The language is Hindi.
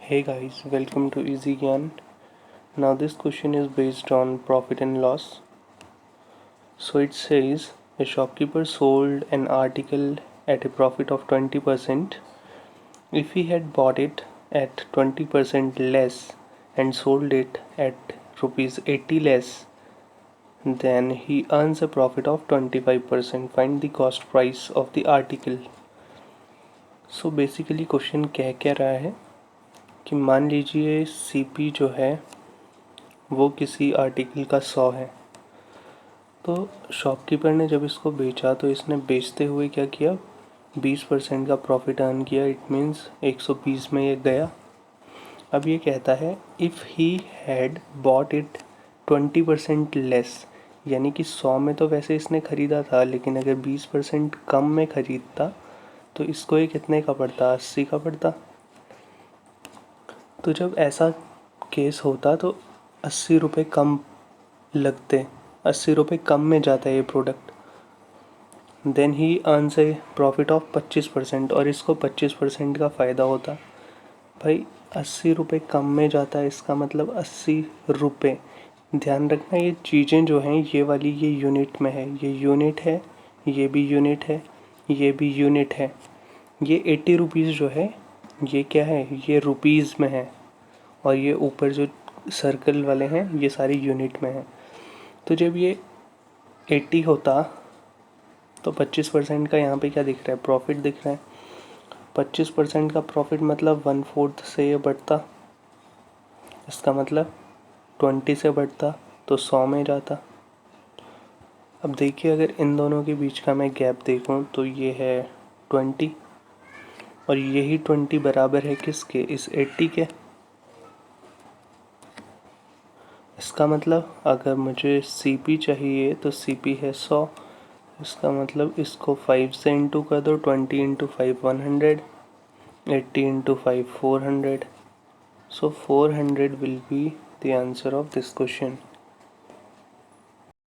Hey guys, welcome to Easy Gyan. Now this question is based on profit and loss. So it says a shopkeeper sold an article at a profit of 20%. If he had bought it at 20% less and sold it at rupees 80 less, then he earns a profit of 25%. Find the cost price of the article. So basically question कह क्या रहा है कि मान लीजिए सीपी जो है वो किसी आर्टिकल का 100 है। तो शॉपकीपर ने जब इसको बेचा तो इसने बेचते हुए क्या किया, 20% का प्रॉफिट अर्न किया। इट मीन्स 120 में ये गया। अब ये कहता है if he had bought it 20% less, यानी कि 100 में तो वैसे इसने ख़रीदा था, लेकिन अगर 20% कम में ख़रीदता तो इसको ये कितने का पड़ता, 80 का पड़ता। तो जब ऐसा केस होता तो 80 रुपये कम लगते, 80 रुपये कम में जाता है ये product. Then he earns a profit of 25% और इसको 25% का फ़ायदा होता। भाई 80 रुपये कम में जाता है, इसका मतलब 80 रुपये। ध्यान रखना ये चीज़ें जो हैं ये वाली ये यूनिट में है, ये यूनिट है, ये भी यूनिट है, ये भी यूनिट है। ये 80 रुपीज़ जो है ये क्या है, ये रुपीज़ में है, और ये ऊपर जो सर्कल वाले हैं ये सारी यूनिट में है। तो जब ये 80 होता तो 25% का यहाँ पे क्या दिख रहा है, प्रॉफिट दिख रहा है। 25% का प्रॉफिट मतलब 1/4 से ये बढ़ता, इसका मतलब 20 से बढ़ता तो 100 में जाता। अब देखिए अगर इन दोनों के बीच का मैं गैप देखूं तो ये है 20, और यही 20 बराबर है किसके, इस 80 के। इसका मतलब अगर मुझे CP चाहिए तो CP है 100। इसका मतलब इसको 5 से इंटू कर दो, 20 into 5 100, 80 into 5 400। So 400 will be the answer of this question.